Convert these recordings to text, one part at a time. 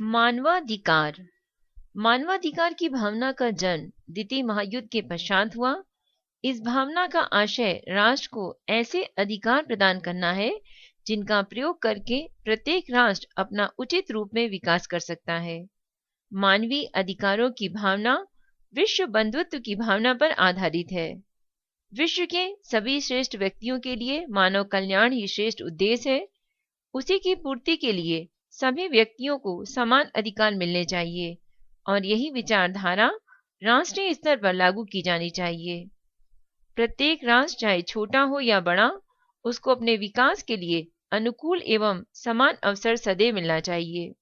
मानवाधिकार। मानवाधिकार की भावना का जन्म द्वितीय महायुद्ध के पश्चात हुआ। इस भावना का आशय राष्ट्र को ऐसे अधिकार प्रदान करना है जिनका प्रयोग करके प्रत्येक राष्ट्र अपना उचित रूप में विकास कर सकता है। मानवीय अधिकारों की भावना विश्व बंधुत्व की भावना पर आधारित है। विश्व के सभी श्रेष्ठ व्यक्तियों के लिए मानव कल्याण ही श्रेष्ठ उद्देश्य है। उसी की पूर्ति के लिए सभी व्यक्तियों को समान अधिकार मिलने चाहिए और यही विचारधारा राष्ट्रीय स्तर पर लागू की जानी चाहिए। प्रत्येक राष्ट्र चाहे छोटा हो या बड़ा, उसको अपने विकास के लिए अनुकूल एवं समान अवसर सदैव मिलना चाहिए।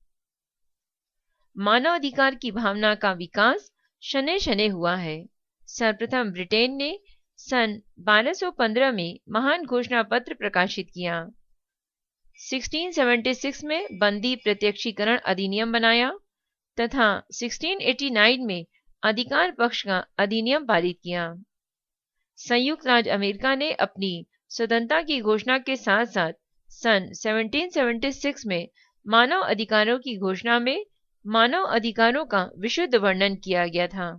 मानवाधिकार की भावना का विकास शनै शनै हुआ है। सर्वप्रथम ब्रिटेन ने सन 1215 में महान घोषणा पत्र प्रकाशित किया। 1676 में बंदी प्रत्यक्षीकरण अधिनियम बनाया तथा 1689 में अधिकार पक्ष का अधिनियम पारित किया। संयुक्त राज्य अमेरिका ने अपनी स्वतंत्रता की घोषणा के साथ साथ सन 1776 में मानव अधिकारों की घोषणा में मानव अधिकारों का विशुद्ध वर्णन किया गया था।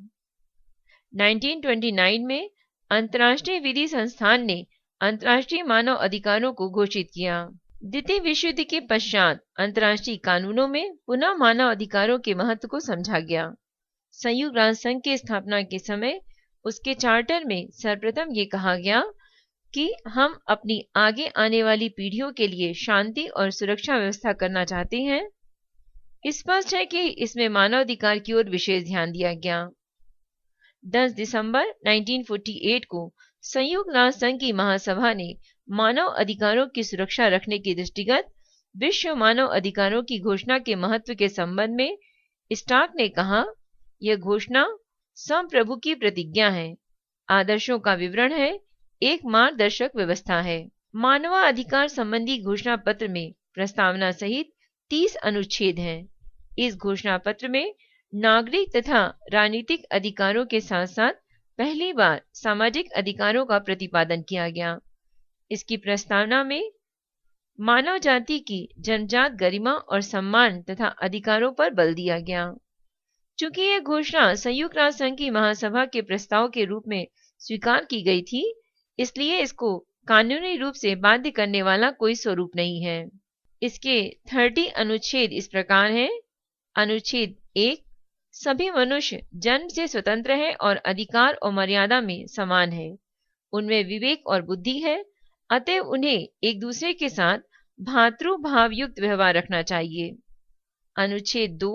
1929 में अंतर्राष्ट्रीय विधि संस्थान ने अंतर्राष्ट्रीय मानव अधिकारों को घोषित किया। द्वितीय विश्व युद्ध के पश्चात अंतर्राष्ट्रीय कानूनों में पुनः मानव अधिकारों के महत्व को समझा गया। संयुक्त राष्ट्र संघ की स्थापना के समय उसके चार्टर में सर्वप्रथम ये कहा गया कि हम अपनी आगे आने वाली पीढ़ियों के लिए शांति और सुरक्षा व्यवस्था करना चाहते हैं। स्पष्ट है कि इसमें मानवाधिकार की ओर विशेष ध्यान दिया गया। 10 दिसंबर 1948 को संयुक्त राष्ट्र संघ की महासभा ने मानव अधिकारों की सुरक्षा रखने के दृष्टिगत विश्व मानव अधिकारों की घोषणा के महत्व के संबंध में स्टार्क ने कहा, यह घोषणा संप्रभु की प्रतिज्ञा है, आदर्शों का विवरण है, एक मार्गदर्शक व्यवस्था है। मानवाधिकार संबंधी घोषणा पत्र में प्रस्तावना सहित 30 अनुच्छेद हैं। इस घोषणा पत्र में नागरिक तथा राजनीतिक अधिकारों के साथ साथ पहली बार सामाजिक अधिकारों का प्रतिपादन किया गया। इसकी प्रस्तावना में मानव जाति की जन्मजात गरिमा और सम्मान तथा अधिकारों पर बल दिया गया। चूंकि यह घोषणा संयुक्त राष्ट्र संघ की महासभा के प्रस्ताव के रूप में स्वीकार की गई थी, इसलिए इसको कानूनी रूप से बाध्य करने वाला कोई स्वरूप नहीं है। इसके 30 अनुच्छेद इस प्रकार हैं। अनुच्छेद 1, सभी मनुष्य जन्म से स्वतंत्र है और अधिकार और मर्यादा में समान है। उनमें विवेक और बुद्धि है, अतः उन्हें एक दूसरे के साथ भातृभाव युक्त व्यवहार रखना चाहिए। अनुच्छेद 2,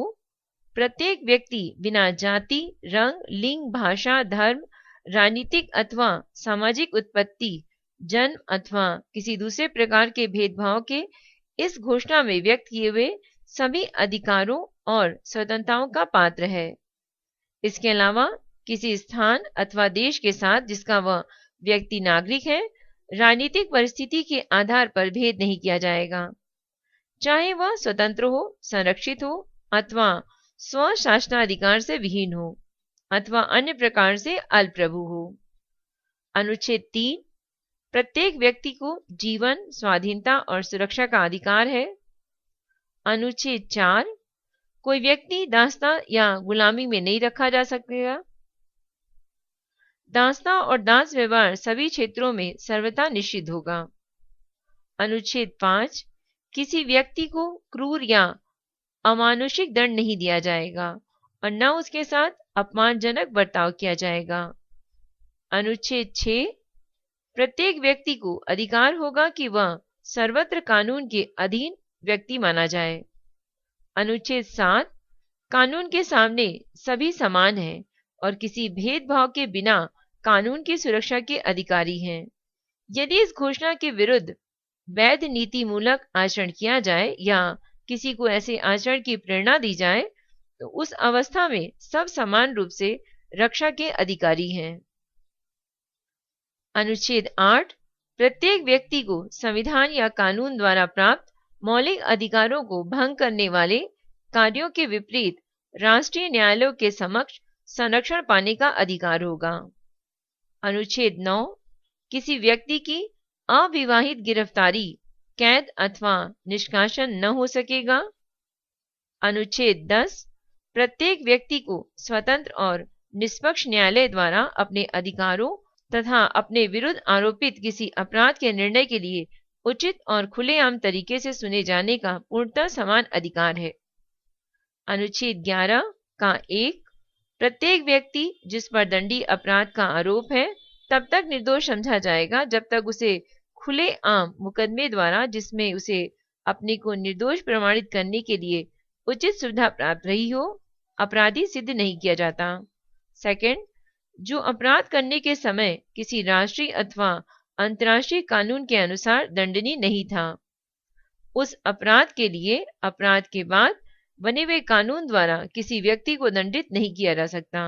प्रत्येक व्यक्ति बिना जाति, रंग, लिंग, भाषा, धर्म, राजनीतिक अथवा सामाजिक उत्पत्ति, जन्म अथवा किसी दूसरे प्रकार के भेदभाव के इस घोषणा में व्यक्त किए हुए सभी अधिकारों और स्वतंत्रताओं का पात्र है। इसके अलावा किसी स्थान अथवा देश के साथ जिसका वह व्यक्ति नागरिक है, राजनीतिक परिस्थिति के आधार पर भेद नहीं किया जाएगा, चाहे वह स्वतंत्र हो, संरक्षित हो अथवा स्वशासनाधिकार से विहीन हो अथवा अन्य प्रकार से अल्पप्रभु हो। अनुच्छेद 3, प्रत्येक व्यक्ति को जीवन, स्वाधीनता और सुरक्षा का अधिकार है। अनुच्छेद 4, कोई व्यक्ति दासता या गुलामी में नहीं रखा जा सकेगा। दासता और दास व्यवहार सभी क्षेत्रों में सर्वथा निषिद्ध होगा। अनुच्छेद 5, किसी व्यक्ति को क्रूर या अमानुषिक दंड नहीं दिया जाएगा और न उसके साथ अपमानजनक बर्ताव किया जाएगा। अनुच्छेद 6, प्रत्येक व्यक्ति को अधिकार होगा कि वह सर्वत्र कानून के अधीन व्यक्ति माना जाए। अनुच्छेद 7, कानून के सामने सभी समान हैं और किसी भेदभाव के बिना कानून की सुरक्षा के अधिकारी हैं। यदि इस घोषणा के विरुद्ध वैध नीति मूलक आचरण किया जाए या किसी को ऐसे आचरण की प्रेरणा दी जाए तो उस अवस्था में सब समान रूप से रक्षा के अधिकारी हैं। अनुच्छेद 8, प्रत्येक व्यक्ति को संविधान या कानून द्वारा प्राप्त मौलिक अधिकारों को भंग करने वाले कार्यों के विपरीत राष्ट्रीय न्यायालयों के समक्ष संरक्षण पाने का अधिकार होगा। अनुच्छेद 9, किसी व्यक्ति की अविवाहित गिरफ्तारी, कैद अथवा निष्कासन न हो सकेगा। अनुच्छेद 10 प्रत्येक व्यक्ति को स्वतंत्र और निष्पक्ष न्यायालय द्वारा अपने अधिकारों तथा अपने विरुद्ध आरोपित किसी अपराध के निर्णय के लिए उचित और खुलेआम तरीके से सुने जाने का पूर्णतः समान अधिकार है। अनुच्छेद 11 का 1 प्रत्येक व्यक्ति जिस पर दंडनीय अपराध का आरोप है तब तक निर्दोष समझा जाएगा जब तक उसे खुलेआम मुकदमे द्वारा जिसमें उसे अपने को निर्दोष प्रमाणित करने के लिए उचित सुविधा प्राप्त रही हो अपराधी सिद्ध नहीं किया जाता। सेकंड, जो अपराध करने के समय किसी राष्ट्रीय अथवा अंतर्राष्ट्रीय कानून के अनुसार दंडनीय नहीं था, उस अपराध के लिए अपराध के बाद बने हुए कानून द्वारा किसी व्यक्ति को दंडित नहीं किया जा सकता।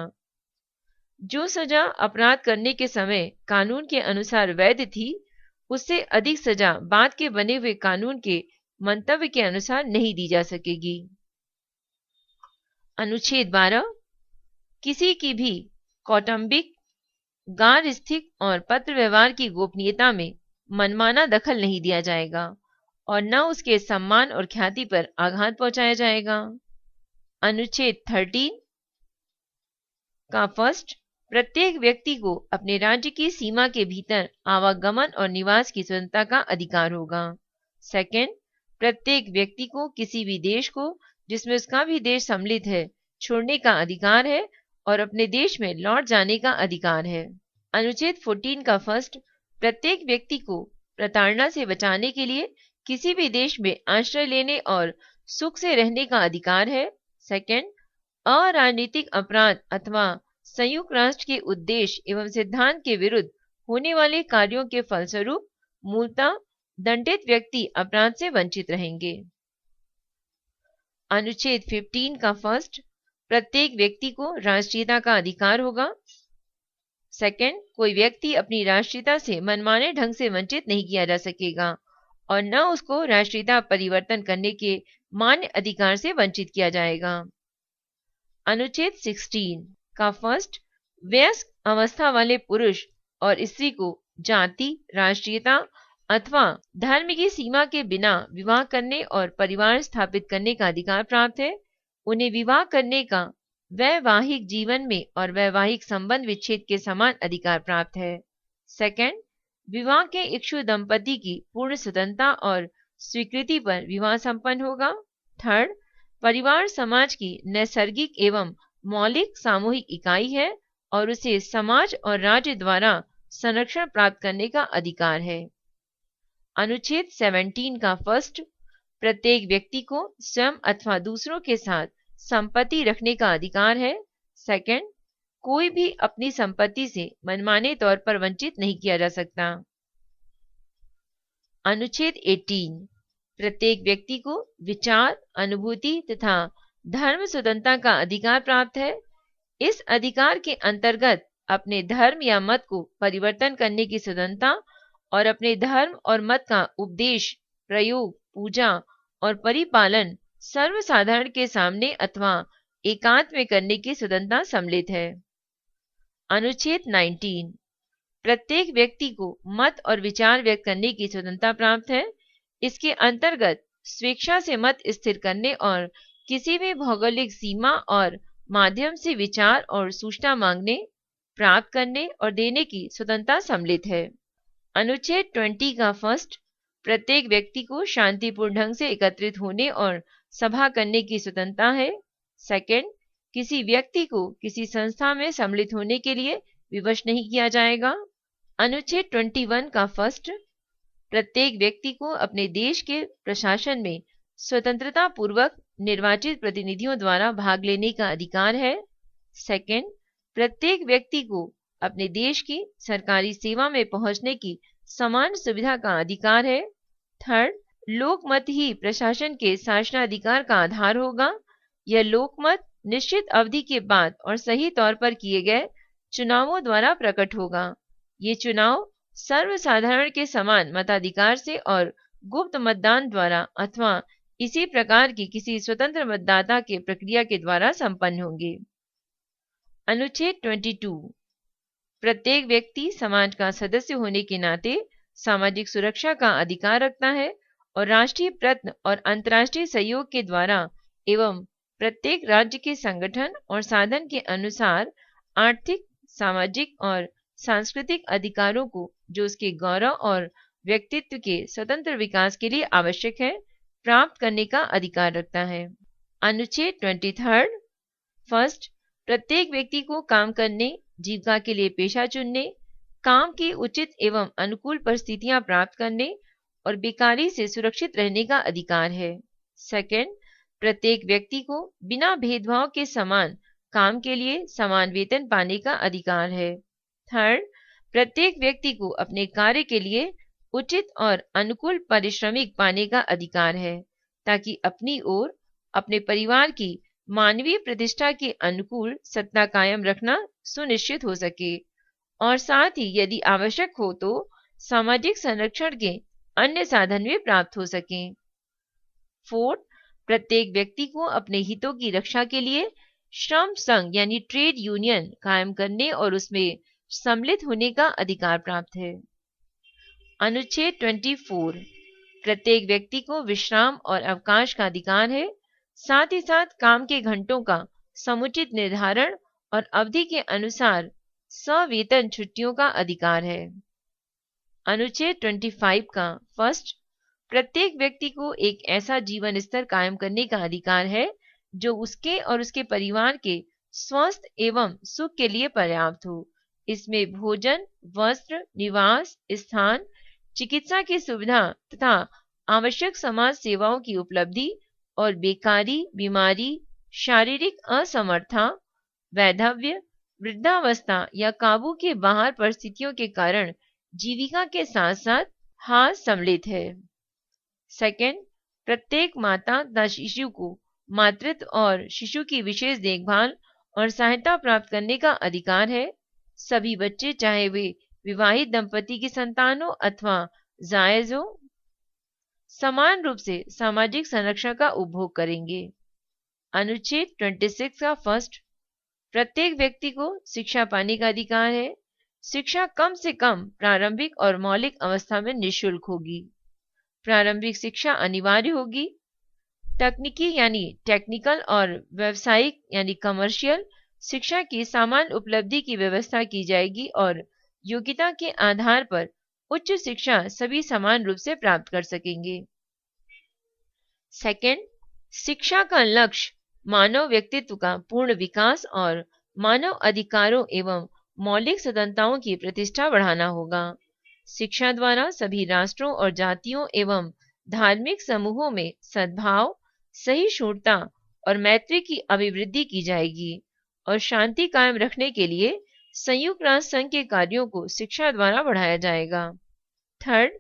जो सजा अपराध करने के समय कानून के अनुसार वैध थी उससे अधिक सजा बाद के बने हुए कानून के मंतव्य के अनुसार नहीं दी जा सकेगी। अनुच्छेद 12 किसी की भी कौटुंबिक, गार्हस्थ्यिक और पत्र व्यवहार की गोपनीयता में मनमाना दखल नहीं दिया जाएगा और न उसके सम्मान और ख्याति पर आघात पहुंचाया जाएगा। अनुच्छेद 13 का फर्स्ट प्रत्येक व्यक्ति को अपने राज्य की सीमा के भीतर आवागमन और निवास की स्वतंत्रता का अधिकार होगा। सेकंड, प्रत्येक व्यक्ति को किसी भी देश को जिसमें उसका भी देश सम्मिलित है छोड़ने का अधिकार है और अपने देश में लौट जाने का अधिकार है। अनुच्छेद 14 का फर्स्ट प्रत्येक व्यक्ति को प्रताड़ना से बचाने के लिए किसी भी देश में आश्रय लेने और सुख से रहने का अधिकार है। सेकंड, अराजनीतिक अपराध अथवा संयुक्त राष्ट्र के उद्देश्य एवं सिद्धांत के विरुद्ध होने वाले कार्यों के फलस्वरूप मूलतः दंडित व्यक्ति अपराध से वंचित रहेंगे। अनुच्छेद 15 का फर्स्ट प्रत्येक व्यक्ति को राष्ट्रीयता का अधिकार होगा। सेकंड, कोई व्यक्ति अपनी राष्ट्रीयता से मनमाने ढंग से वंचित नहीं किया जा सकेगा और न उसको राष्ट्रीयता परिवर्तन करने के मान्य अधिकार से वंचित किया जाएगा। अनुच्छेद 16 का फर्स्ट वयस्क अवस्था वाले पुरुष और स्त्री को जाति, राष्ट्रीयता अथवा धर्म की सीमा के बिना विवाह करने और परिवार स्थापित करने का अधिकार प्राप्त है। उन्हें विवाह करने का वैवाहिक जीवन में और वैवाहिक संबंध विच्छेद के समान अधिकार प्राप्त है। सेकंड, विवाह के इच्छुक दंपति की पूर्ण स्वतंत्रता और स्वीकृति पर विवाह संपन्न होगा। थर्ड, परिवार समाज की नैसर्गिक एवं मौलिक सामूहिक इकाई है और उसे समाज और राज्य द्वारा संरक्षण प्राप्त करने का अधिकार है। अनुच्छेद 17 का फर्स्ट प्रत्येक व्यक्ति को स्वयं अथवा दूसरों के साथ संपत्ति रखने का अधिकार है। सेकंड, कोई भी अपनी संपत्ति से मनमाने तौर पर वंचित नहीं किया जा सकता। अनुच्छेद 18 प्रत्येक व्यक्ति को विचार, अनुभूति तथा धर्म स्वतंत्रता का अधिकार प्राप्त है। इस अधिकार के अंतर्गत अपने धर्म या मत को परिवर्तन करने की स्वतंत्रता और अपने धर्म और मत का उपदेश, प्रयोग, पूजा और परिपालन सर्वसाधारण के सामने अथवा एकांत में करने की स्वतंत्रता सम्मिलित है। अनुच्छेद 19 प्रत्येक व्यक्ति को मत और विचार व्यक्त करने की स्वतंत्रता प्राप्त है। इसके अंतर्गत स्वेच्छा से मत स्थिर करने और किसी भी भौगोलिक सीमा और माध्यम से विचार और सूचना मांगने, प्राप्त करने और देने की स्वतंत्रता सम्मिलित है। अनुच्छेद 20 का फर्स्ट प्रत्येक व्यक्ति को शांतिपूर्ण ढंग से एकत्रित होने और सभा करने की स्वतंत्रता है। सेकंड, किसी व्यक्ति को किसी संस्था में सम्मिलित होने के लिए विवश नहीं किया जाएगा। अनुच्छेद 21 का फर्स्ट प्रत्येक व्यक्ति को अपने देश के प्रशासन में स्वतंत्रता पूर्वक निर्वाचित प्रतिनिधियों द्वारा भाग लेने का अधिकार है। सेकंड, प्रत्येक व्यक्ति को अपने देश की सरकारी सेवा में पहुंचने की समान सुविधा का अधिकार है। थर्ड, लोकमत ही प्रशासन के शासनाधिकार का आधार होगा। यह लोकमत निश्चित अवधि के बाद और सही तौर पर किए गए चुनावों द्वारा प्रकट होगा। ये चुनाव सर्वसाधारण के समान मताधिकार से और गुप्त मतदान द्वारा अथवा इसी प्रकार की किसी स्वतंत्र मतदाता के प्रक्रिया के द्वारा संपन्न होंगे। अनुच्छेद 22 प्रत्येक व्यक्ति समाज का सदस्य होने के नाते सामाजिक सुरक्षा का अधिकार रखता है और राष्ट्रीय प्रयत्न और अंतर्राष्ट्रीय सहयोग के द्वारा एवं प्रत्येक राज्य के संगठन और साधन के अनुसार आर्थिक, सामाजिक और सांस्कृतिक अधिकारों को जो उसके गौरव और व्यक्तित्व के स्वतंत्र विकास के लिए आवश्यक है, प्राप्त करने का अधिकार रखता है। अनुच्छेद 23 फर्स्ट, प्रत्येक व्यक्ति को काम करने, जीविका के लिए पेशा चुनने, काम की उचित एवं अनुकूल परिस्थितियां प्राप्त करने और बेकारी से सुरक्षित रहने का अधिकार है। सेकंड, प्रत्येक व्यक्ति को बिना भेदभाव के समान काम के लिए समान वेतन पाने का अधिकार है। थर्ड, प्रत्येक व्यक्ति को अपने कार्य के लिए उचित और अनुकूल पारिश्रमिक पाने का अधिकार है, ताकि अपनी ओर अपने परिवार की मानवीय प्रतिष्ठा के अनुकूल सत्ता कायम रखना सुनिश्चित हो सके और साथ ही यदि आवश्यक हो तो सामाजिक संरक्षण के अन्य साधन भी प्राप्त हो सकें। फोर्थ, प्रत्येक व्यक्ति को अपने हितों की रक्षा के लिए श्रम संघ यानी ट्रेड यूनियन कायम करने और उसमें सम्मिलित होने का अधिकार प्राप्त है। अनुच्छेद 24, प्रत्येक व्यक्ति को विश्राम और अवकाश का अधिकार है, साथ ही साथ काम के घंटों का समुचित निर्धारण और अवधि के अनुसार सवेतन छुट्टियों का अधिकार है। अनुच्छेद 25 का फर्स्ट, प्रत्येक व्यक्ति को एक ऐसा जीवन स्तर कायम करने का अधिकार है जो उसके और उसके परिवार के स्वस्थ एवं सुख के लिए पर्याप्त हो। इसमें भोजन, वस्त्र, निवास स्थान, चिकित्सा की सुविधा तथा आवश्यक समाज सेवाओं की उपलब्धि और बेकारी, बीमारी, शारीरिक असमर्थता, वैधव्य, वृद्धावस्था या काबू के बाहर परिस्थितियों के कारण जीविका के साथ साथ हार सम्मिलित है। सेकंड, प्रत्येक माता तथा शिशु को मातृत्व और शिशु की विशेष देखभाल और सहायता प्राप्त करने का अधिकार है। सभी बच्चे, चाहे वे विवाहित दंपति की संतान हो अथवा जायज हो, समान रूप से सामाजिक संरक्षण का उपभोग करेंगे। अनुच्छेद 26 का फर्स्ट, प्रत्येक व्यक्ति को शिक्षा पाने का अधिकार है। शिक्षा कम से कम प्रारंभिक और मौलिक अवस्था में निःशुल्क होगी। प्रारंभिक शिक्षा अनिवार्य होगी। तकनीकी यानी टेक्निकल और व्यावसायिक यानी कमर्शियल शिक्षा की समान उपलब्धि की व्यवस्था की जाएगी और योग्यता के आधार पर उच्च शिक्षा सभी समान रूप से प्राप्त कर सकेंगे। सेकंड, शिक्षा का लक्ष्य मानव व्यक्तित्व का पूर्ण विकास और मानव अधिकारों एवं मौलिक स्वतंत्रताओं की प्रतिष्ठा बढ़ाना होगा। शिक्षा द्वारा सभी राष्ट्रों और जातियों एवं धार्मिक समूहों में सद्भाव, सहिष्णुता और मैत्री की अभिवृद्धि की जाएगी और शांति कायम रखने के लिए संयुक्त राष्ट्र संघ के कार्यों को शिक्षा द्वारा बढ़ाया जाएगा। थर्ड,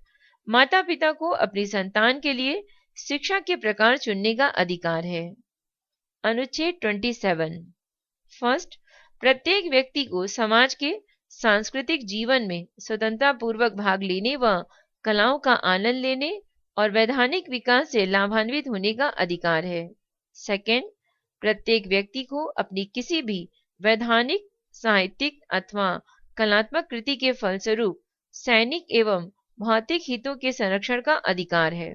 माता पिता को अपनी संतान के लिए शिक्षा के प्रकार चुनने का अधिकार है। अनुच्छेद 27 फर्स्ट, प्रत्येक व्यक्ति को समाज के सांस्कृतिक जीवन में स्वतंत्रता पूर्वक भाग लेने व कलाओं का आनंद लेने और वैधानिक विकास से लाभान्वित होने का अधिकार है। सेकंड, प्रत्येक व्यक्ति को अपनी किसी भी वैधानिक, साहित्यिक अथवा कलात्मक कृति के फलस्वरूप सैनिक एवं भौतिक हितों के संरक्षण का अधिकार है।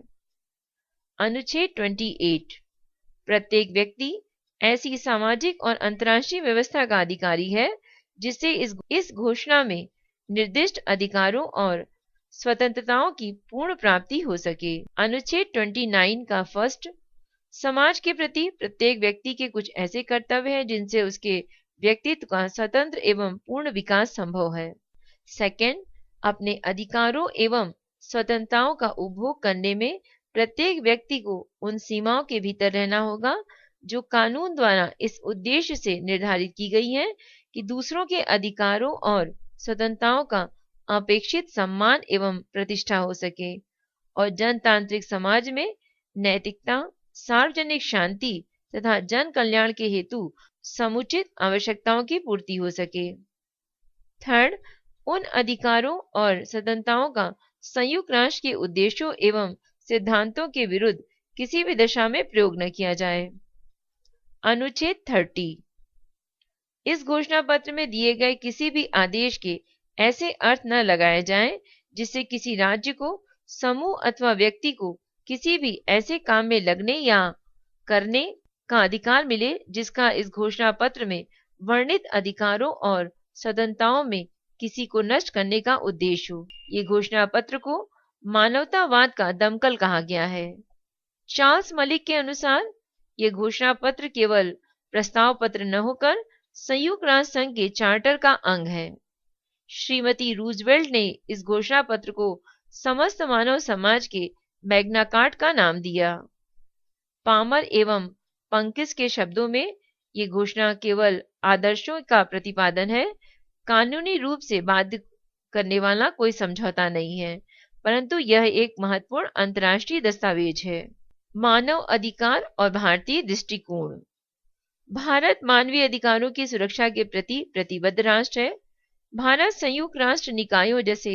अनुच्छेद 28, प्रत्येक व्यक्ति ऐसी सामाजिक और अंतर्राष्ट्रीय व्यवस्था का अधिकारी है जिससे इस घोषणा में निर्दिष्ट अधिकारों और स्वतंत्रताओं की पूर्ण प्राप्ति हो सके। अनुच्छेद 29 का फर्स्ट, समाज के प्रति प्रत्येक व्यक्ति के कुछ ऐसे कर्तव्य हैं जिनसे उसके व्यक्तित्व का स्वतंत्र एवं पूर्ण विकास संभव है। सेकंड, अपने अधिकारों एवं स्वतंत्रताओं का उपभोग करने में प्रत्येक व्यक्ति को उन सीमाओं के भीतर रहना होगा जो कानून द्वारा इस उद्देश्य से निर्धारित की गई हैं कि दूसरों के अधिकारों और स्वतंत्रताओं का अपेक्षित सम्मान एवं प्रतिष्ठा हो सके और जनतांत्रिक समाज में नैतिकता, सार्वजनिक शांति तथा जन कल्याण के हेतु समुचित आवश्यकताओं की पूर्ति हो सके। थर्ड, उन अधिकारों और स्वतंत्रताओं का संयुक्त राष्ट्र के उद्देश्यों एवं सिद्धांतों के विरुद्ध किसी भी दशा में प्रयोग न किया जाए। अनुच्छेद 30, इस घोषणा पत्र में दिए गए किसी भी आदेश के ऐसे अर्थ न लगाए जाएं जिससे किसी राज्य को, समूह अथवा व्यक्ति को किसी भी ऐसे काम में लगने या करने, का अधिकार मिले, जिसका इस घोषणा पत्र में वर्णित अधिकारों और स्वतंत्रताओं में किसी को नष्ट करने का उद्देश्य हो। ये घोषणा पत्र को मानवतावाद का दमकल कहा गया है। चार्ल्स मलिक के अनुसार ये घोषणा पत्र केवल प्रस्ताव पत्र न होकर संयुक्त राष्ट्र संघ के चार्टर का अंग है। श्रीमती रूजवेल्ट ने इस घोषणा पत्र को समस्त मानव समाज के मैग्ना कार्टा का नाम दिया। पामर एवं पंकिस के शब्दों में ये घोषणा केवल आदर्शों का प्रतिपादन है, कानूनी रूप से बाध्य करने वाला कोई समझौता नहीं है, परंतु यह एक महत्वपूर्ण अंतर्राष्ट्रीय दस्तावेज है। मानव अधिकार और भारतीय दृष्टिकोण। भारत मानवीय अधिकारों की सुरक्षा के प्रति प्रतिबद्ध राष्ट्र है। भारत संयुक्त राष्ट्र निकायों जैसे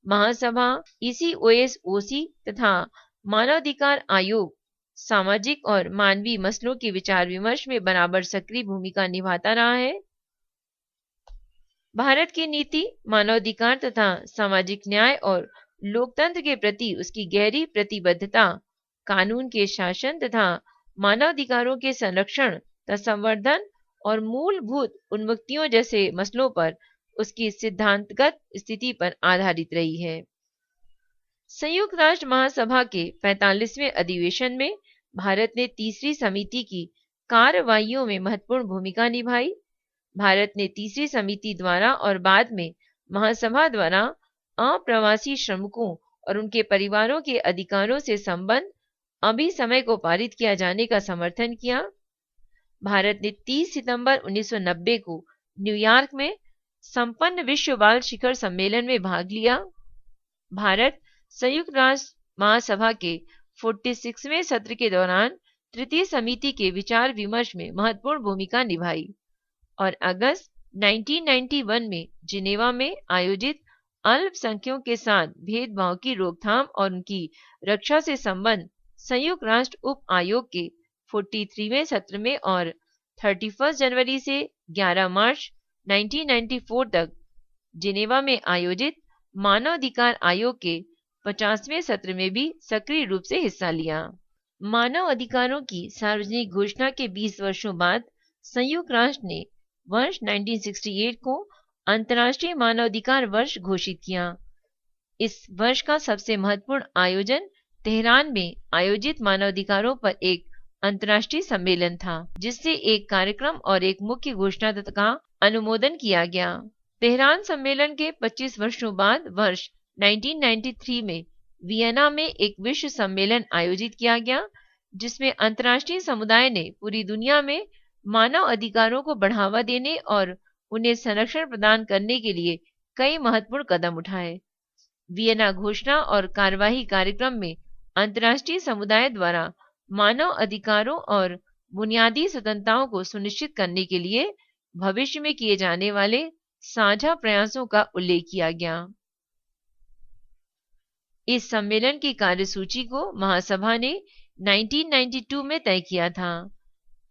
महासभा, ECOSOC तथा मानवाधिकार आयोग, सामाजिक और मानवीय मसलों के विचार विमर्श में बराबर सक्रिय भूमिका निभाता रहा है। भारत की नीति मानवाधिकार तथा सामाजिक न्याय और लोकतंत्र के प्रति उसकी गहरी प्रतिबद्धता, कानून के शासन तथा मानवाधिकारों के संरक्षण तथा संवर्धन और मूलभूत उन्मुक्तियों जैसे मसलों पर उसकी सिद्धांतगत स्थिति पर आधारित रही है। संयुक्त राष्ट्र महासभा के 45वें अधिवेशन में भारत ने तीसरी समिति की कार्रवाइयों में महत्वपूर्ण भूमिका निभाई। भारत ने तीसरी समिति द्वारा और बाद में महासभा द्वारा अप्रवासी श्रमिकों और उनके परिवारों के अधिकारों से संबंध अभिसमय को पारित किया जाने का समर्थन किया। भारत ने 30 सितंबर 1990 को न्यूयॉर्क में संपन्न विश्व बाल शिखर सम्मेलन में भाग लिया। भारत संयुक्त राष्ट्र महासभा के 46वें सत्र के दौरान तृतीय समिति के विचार विमर्श में महत्वपूर्ण भूमिका निभाई और अगस्त 1991 में जिनेवा में आयोजित अल्पसंख्यकों के साथ भेदभाव की रोकथाम और उनकी रक्षा से संबंध संयुक्त राष्ट्र उप आयोग के 43वें सत्र में और 31 जनवरी से 11 मार्च 1994 तक जिनेवा में आयोजित मानवाधिकार आयोग के 50वें सत्र में भी सक्रिय रूप से हिस्सा लिया। मानव अधिकारों की सार्वजनिक घोषणा के 20 वर्षों बाद संयुक्त राष्ट्र ने वर्ष 1968 को अंतर्राष्ट्रीय मानवाधिकार वर्ष घोषित किया। इस वर्ष का सबसे महत्वपूर्ण आयोजन तेहरान में आयोजित मानवाधिकारों पर एक अंतर्राष्ट्रीय सम्मेलन था, जिससे एक कार्यक्रम और एक मुख्य घोषणा का अनुमोदन किया गया। तेहरान सम्मेलन के 25 वर्षों बाद वर्ष 1993 में वियना में एक विश्व सम्मेलन आयोजित किया गया, जिसमें अंतर्राष्ट्रीय समुदाय ने पूरी दुनिया में मानव अधिकारों को बढ़ावा देने और उन्हें संरक्षण प्रदान करने के लिए कई महत्वपूर्ण कदम उठाए। वियना घोषणा और कार्यवाही कार्यक्रम में अंतर्राष्ट्रीय समुदाय द्वारा मानव अधिकारों और बुनियादी स्वतंत्रताओं को सुनिश्चित करने के लिए भविष्य में किए जाने वाले साझा प्रयासों का उल्लेख किया गया। इस सम्मेलन की कार्यसूची को महासभा ने 1992 में तय किया था।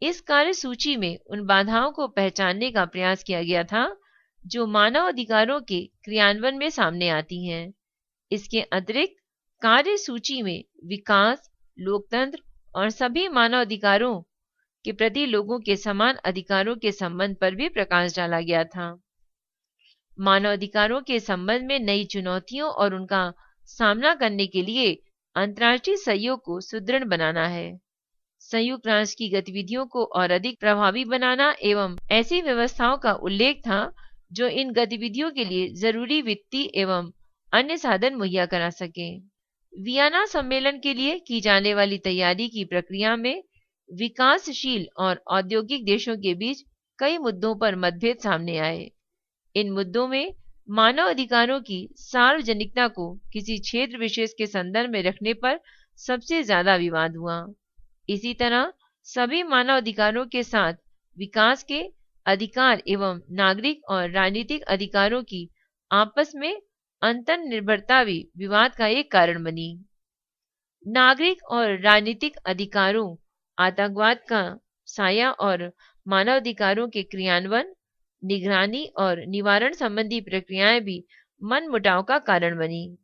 इस कार्यसूची में उन बाधाओं को पहचानने का प्रयास किया गया था जो मानव अधिकारों के क्रियान्वयन में सामने आती हैं। इसके अतिरिक्त कार्यसूची में विकास, लोकतंत्र और सभी मानव अधिकारों के प्रति लोगों के समान अधिकारों के संबंध पर भी प्रकाश डाला गया था। मानव अधिकारों के संबंध में नई चुनौतियों और उनका सामना करने के लिए अंतर्राष्ट्रीय सहयोग को सुदृढ़ बनाना है। संयुक्त राष्ट्र की गतिविधियों को और अधिक प्रभावी बनाना एवं ऐसी व्यवस्थाओं का उल्लेख था जो इन गतिविधियों के लिए जरूरी वित्तीय एवं अन्य साधन मुहैया करा सके। वियना सम्मेलन के लिए की जाने वाली तैयारी की प्रक्रिया में विकासशील और औद्योगिक देशों के बीच कई मुद्दों पर मतभेद सामने आए। इन मुद्दों में मानव अधिकारों की सार्वजनिकता को किसी क्षेत्र विशेष के संदर्भ में रखने पर सबसे ज्यादा विवाद हुआ। इसी तरह सभी मानव अधिकारों के साथ विकास के अधिकार एवं नागरिक और राजनीतिक अधिकारों की आपस में अंतर्निर्भरता भी विवाद का एक कारण बनी। नागरिक और राजनीतिक अधिकारों, आतंकवाद का साया और मानवाधिकारों के क्रियान्वयन, निगरानी और निवारण संबंधी प्रक्रियाएं भी मनमुटाव का कारण बनी।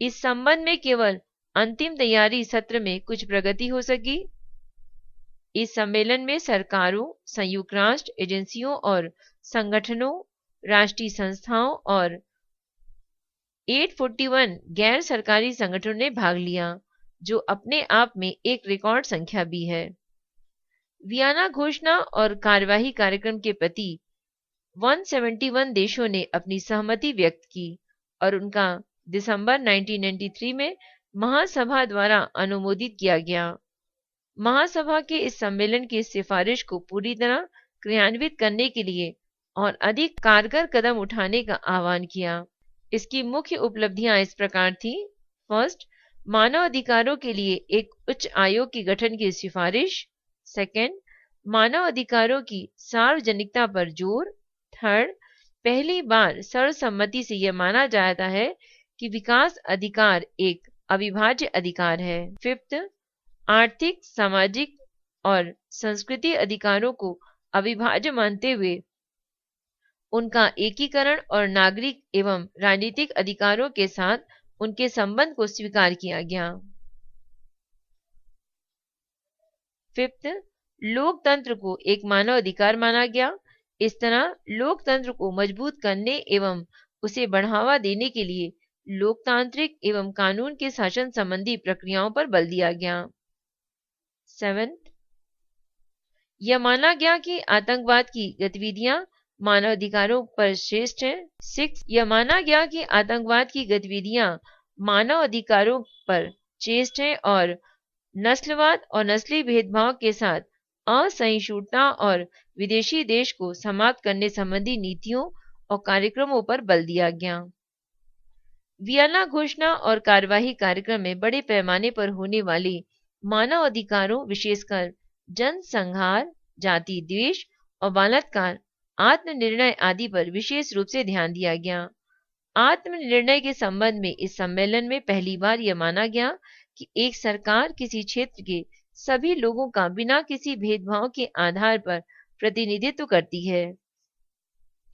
इस संबंध में केवल अंतिम तैयारी सत्र में कुछ प्रगति हो सकी। इस सम्मेलन में सरकारों, संयुक्त राष्ट्र एजेंसियों और संगठनों, राष्ट्रीय संस्थाओं और 841 गैर सरकारी संगठनों ने भाग लिया, जो अपने आप में एक रिकॉर्ड संख्या भी है। वियना घोषणा और कार्यवाही कार्यक्रम के प्रति 171 देशों ने अपनी सहमति व्यक्त की और उनका दिसंबर 1993 में महासभा द्वारा अनुमोदित किया गया। महासभा के इस सम्मेलन की सिफारिश को पूरी तरह क्रियान्वित करने के लिए और अधिक कारगर कदम उठाने का आह्वान किया। इसकी मुख्य उपलब्धियां इस प्रकार थी। फर्स्ट, मानव अधिकारों के लिए एक उच्च आयोग के गठन की सिफारिश। सेकंड, मानव अधिकारों की सार्वजनिकता पर जोर। थर्ड, पहली बार सर्वसम्मति से यह माना जाता है कि विकास अधिकार एक अविभाज्य अधिकार है। फिफ्थ, आर्थिक, सामाजिक और संस्कृति अधिकारों को अविभाज्य मानते हुए उनका एकीकरण और नागरिक एवं राजनीतिक अधिकारों के साथ उनके संबंध को स्वीकार किया गया। फिफ्थ, लोकतंत्र को एक मानव अधिकार माना गया। इस तरह लोकतंत्र को मजबूत करने एवं उसे बढ़ावा देने के लिए लोकतांत्रिक एवं कानून के शासन संबंधी प्रक्रियाओं पर बल दिया गया। सेवेंथ, यह माना गया कि आतंकवाद की गतिविधियां मानव अधिकारों पर श्रेष्ठ हैं। सिक्स, यह माना गया कि आतंकवाद की गतिविधियां मानव अधिकारों पर श्रेष्ठ हैं और नस्लवाद और नस्ली भेदभाव के साथ असहिष्णुता और विदेशी देश को समाप्त करने संबंधी नीतियों और कार्यक्रमों पर बल दिया गया। वियना घोषणा और कार्यवाही कार्यक्रम में बड़े पैमाने पर होने वाले मानव अधिकारों, विशेषकर जनसंहार, जाति द्वेष और बलात्कार, आत्मनिर्णय आदि पर विशेष रूप से ध्यान दिया गया। आत्मनिर्णय के संबंध में इस सम्मेलन में पहली बार यह माना गया कि एक सरकार किसी क्षेत्र के सभी लोगों का बिना किसी भेदभाव के आधार पर प्रतिनिधित्व करती है।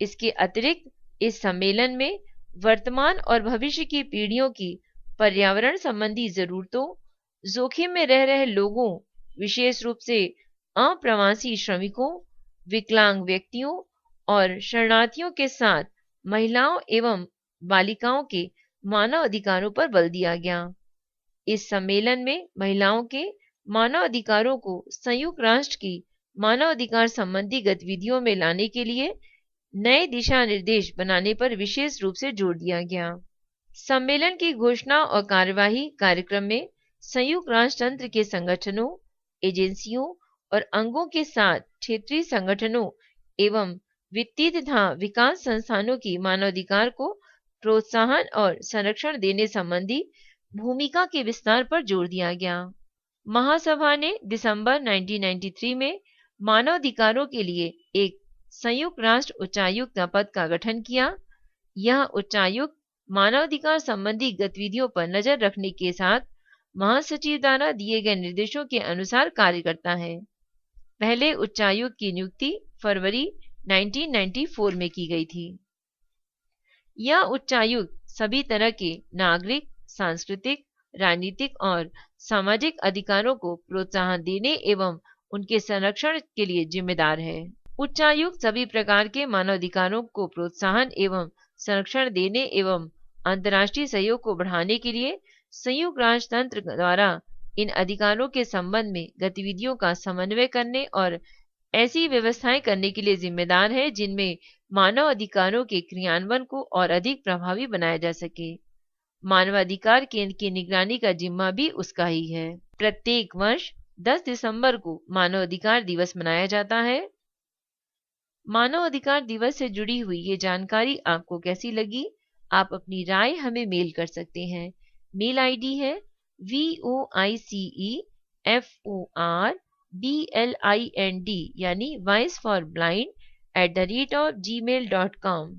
इसके अतिरिक्त इस सम्मेलन में वर्तमान और भविष्य की पीढ़ियों की पर्यावरण संबंधी जरूरतों, जोखिम में रह रहे लोगों, विशेष रूप से अप्रवासी श्रमिकों, विकलांग व्यक्तियों और शरणार्थियों के साथ महिलाओं एवं बालिकाओं के मानव अधिकारों पर बल दिया गया। इस सम्मेलन में महिलाओं के मानव अधिकारों को संयुक्त राष्ट्र की मानव अधिकार संबंधी गतिविधियों में लाने के लिए नए दिशा निर्देश बनाने पर विशेष रूप से जोर दिया गया। सम्मेलन की घोषणा और कार्यवाही कार्यक्रम में संयुक्त राष्ट्र तंत्र के संगठनों, एजेंसियों और अंगों के साथ क्षेत्रीय संगठनों एवं वित्तीय तथा विकास संस्थानों की मानवाधिकार को प्रोत्साहन और संरक्षण देने संबंधी भूमिका के विस्तार पर जोर दिया गया। महासभा ने दिसंबर 1993 में मानवाधिकारों के लिए एक संयुक्त राष्ट्र उच्चायुक्त पद का गठन किया। यह उच्चायुक्त मानवाधिकार संबंधी गतिविधियों पर नजर रखने के साथ महासचिव द्वारा दिए गए निर्देशों के अनुसार कार्य करता है। पहले उच्चायुक्त की नियुक्ति फरवरी 1994 में की गई थी। यह उच्चायुक्त सभी तरह के नागरिक, सांस्कृतिक, राजनीतिक और सामाजिक अधिकारों को प्रोत्साहन देने एवं उनके संरक्षण के लिए जिम्मेदार है। उच्चायुक्त सभी प्रकार के मानवाधिकारों को प्रोत्साहन एवं संरक्षण देने एवं अंतर्राष्ट्रीय सहयोग को बढ़ाने के लिए संयुक्त राष्ट्र तंत्र द्वारा इन अधिकारों के संबंध में गतिविधियों का समन्वय करने और ऐसी व्यवस्थाएं करने के लिए जिम्मेदार है जिनमें मानव अधिकारों के क्रियान्वयन को और अधिक प्रभावी बनाया जा सके। मानवाधिकार केंद्र की निगरानी का जिम्मा भी उसका ही है। प्रत्येक वर्ष 10 दिसंबर को मानव अधिकार दिवस मनाया जाता है। मानव अधिकार दिवस से जुड़ी हुई ये जानकारी आपको कैसी लगी? आप अपनी राय हमें मेल कर सकते हैं। मेल आईडी है voiceforblind यानी वॉइस फॉर ब्लाइंड @gmail.com।